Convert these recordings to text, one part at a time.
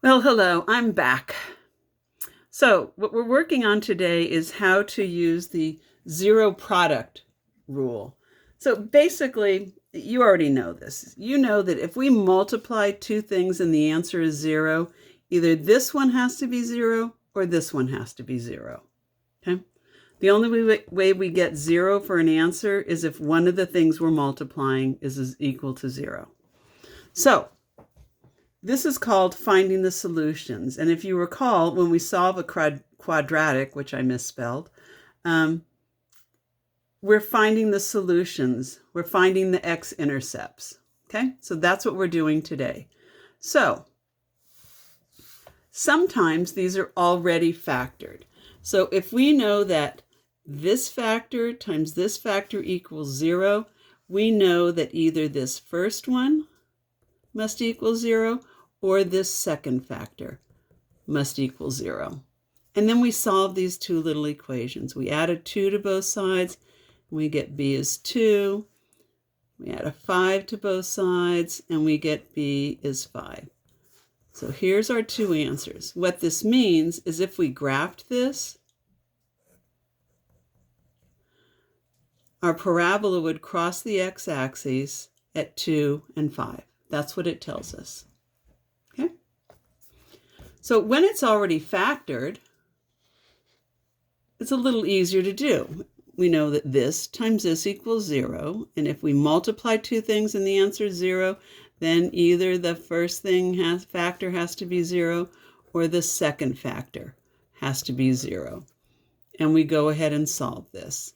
Well, hello, I'm back. So what we're working on today is how to use the zero product rule. So basically, you already know this. You know that if we multiply two things and the answer is zero, either this one has to be zero or this one has to be zero. Okay? The only way we get zero for an answer is if one of the things we're multiplying is equal to zero. So this is called finding the solutions. And if you recall, when we solve a quadratic, which I misspelled, we're finding the solutions. We're finding the x-intercepts. Okay, so that's what we're doing today. So sometimes these are already factored. So if we know that this factor times this factor equals 0, we know that either this first one must equal 0 or this second factor must equal 0. And then we solve these two little equations. We add a 2 to both sides, and we get b is 2. We add a 5 to both sides, and we get b is 5. So here's our two answers. What this means is if we graphed this, our parabola would cross the x-axis at 2 and 5. That's what it tells us. Okay? So when it's already factored, it's a little easier to do. We know that this times this equals 0, and if we multiply two things and the answer is 0, then either the first factor has to be 0 or the second factor has to be 0. And we go ahead and solve this.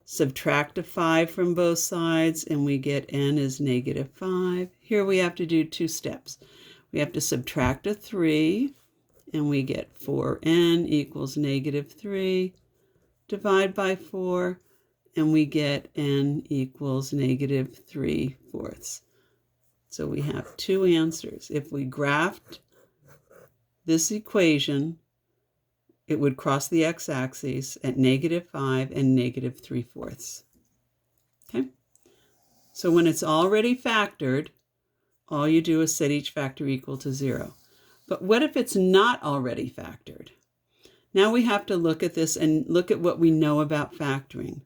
Subtract a 5 from both sides, and we get n is negative 5. Here we have to do two steps. We have to subtract a 3, and we get 4n equals negative 3. Divide by 4, and we get n equals negative 3/4. So we have two answers. If we graphed this equation, it would cross the x-axis at negative 5 and negative 3/4. Okay? So when it's already factored, all you do is set each factor equal to 0. But what if it's not already factored? Now we have to look at this and look at what we know about factoring.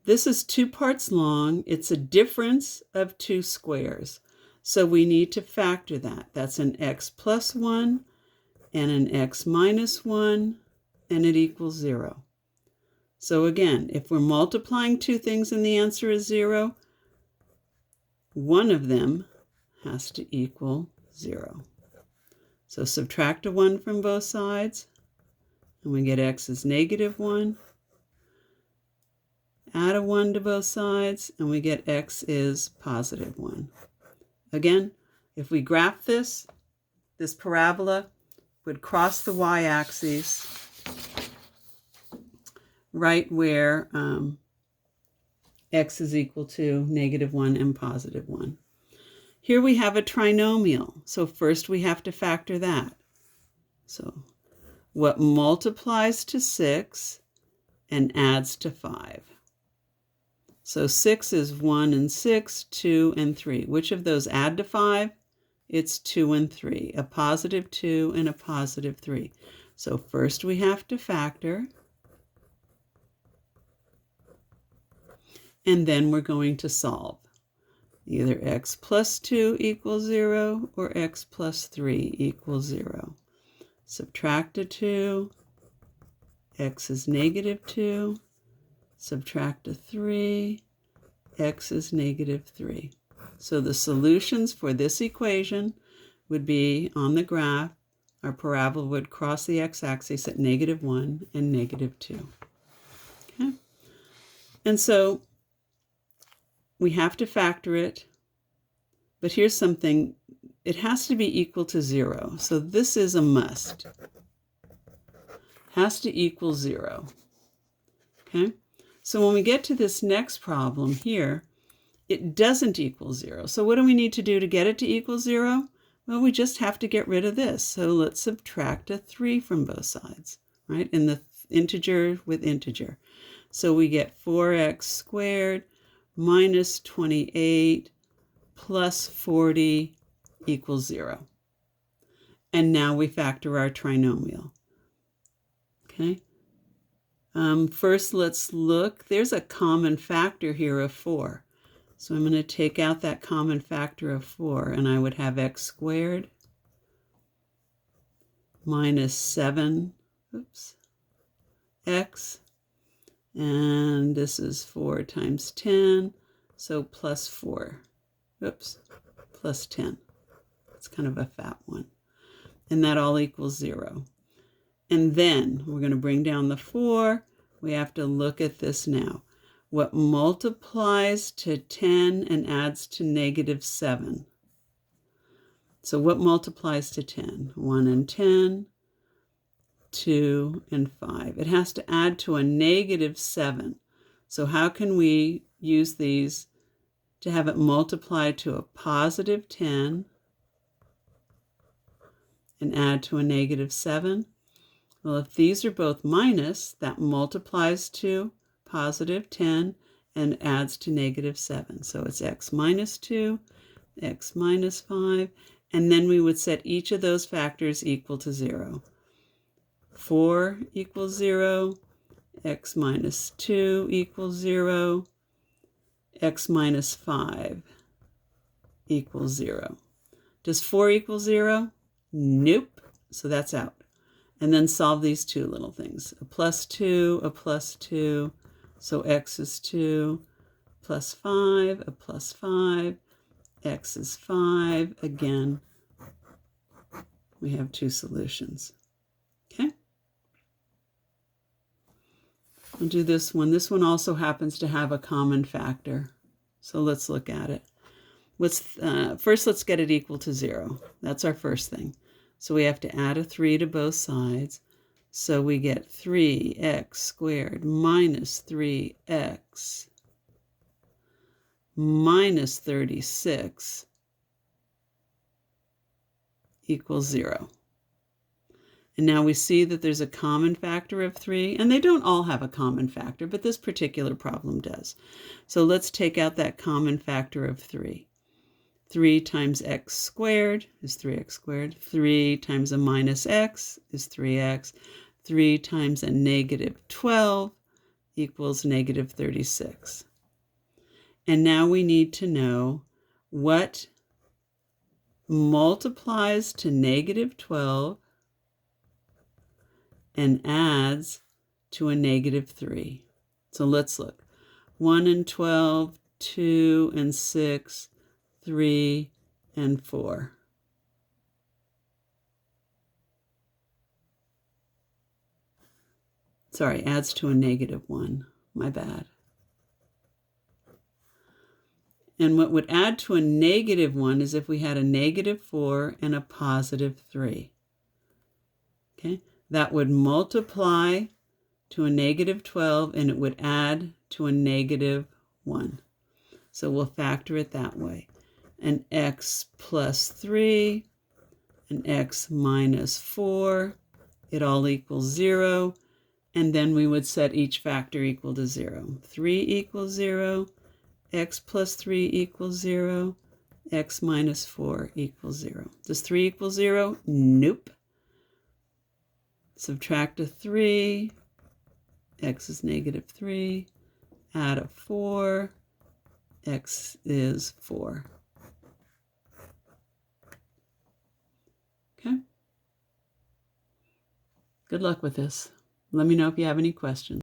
This is 2 parts long. It's a difference of 2 squares. So we need to factor that. That's an x plus 1 and an x minus 1, and it equals 0. So again, if we're multiplying two things and the answer is 0, one of them has to equal 0. So subtract a 1 from both sides, and we get x is negative 1. Add a 1 to both sides, and we get x is positive 1. Again, if we graph this parabola would cross the y-axis right where x is equal to negative 1 and positive 1. Here we have a trinomial, so first we have to factor that. So what multiplies to 6 and adds to 5? So 6 is 1 and 6, 2 and 3. Which of those add to 5? It's 2 and 3, a positive 2 and a positive 3. So first we have to factor, and then we're going to solve. Either x plus 2 equals 0 or x plus 3 equals 0. Subtract a 2, x is negative 2. Subtract a 3, x is negative 3. So the solutions for this equation would be on the graph. Our parabola would cross the x-axis at negative 1 and negative 2. Okay? And so we have to factor it, but here's something. It has to be equal to 0. So this is a must. Has to equal 0. Okay? So when we get to this next problem here, it doesn't equal 0. So what do we need to do to get it to equal 0? Well, we just have to get rid of this. So let's subtract a 3 from both sides, right? In the integer with integer. So we get 4x squared minus 28 plus 40 equals 0. And now we factor our trinomial. Okay. First, let's look. There's a common factor here of 4. So I'm going to take out that common factor of 4, and I would have x squared minus 7, x, and this is 4 times 10, so plus 4, plus 10. It's kind of a fat one. And that all equals 0. And then we're going to bring down the 4. We have to look at this now. What multiplies to 10 and adds to negative 7? So what multiplies to 10? 1 and 10, 2 and 5. It has to add to a negative 7. So how can we use these to have it multiply to a positive 10 and add to a negative 7? Well, if these are both minus, that multiplies to positive 10 and adds to negative 7. So it's x minus 2, x minus 5, and then we would set each of those factors equal to 0. 4 equals 0, x minus 2 equals 0, x minus 5 equals 0. Does 4 equal 0? Nope. So that's out. And then solve these two little things. A plus 2, a plus 2. So x is 2, plus 5, a plus 5. X is 5. Again, we have two solutions. Okay? I'll do this one. This one also happens to have a common factor. So let's look at it. First, let's get it equal to 0. That's our first thing. So we have to add a 3 to both sides. So we get 3x squared minus 3x minus 36 equals 0. And now we see that there's a common factor of 3, and they don't all have a common factor, but this particular problem does. So let's take out that common factor of 3. 3 times x squared is 3x squared. 3 times a minus x is 3x. 3 times a negative 12 equals negative 36. And now we need to know what multiplies to negative 12 and adds to a negative 3. So let's look. 1 and 12, 2 and 6, 3 and 4. Sorry, adds to a negative 1. My bad. And what would add to a negative 1 is if we had a negative 4 and a positive 3. Okay, that would multiply to a negative 12 and it would add to a negative 1. So we'll factor it that way. An x plus 3, an x minus 4, it all equals 0. And then we would set each factor equal to 0. 3 equals 0, x plus 3 equals 0, x minus 4 equals 0. Does 3 equal 0? Nope. Subtract a 3, x is negative 3, add a 4, x is 4. Okay? Good luck with this. Let me know if you have any questions.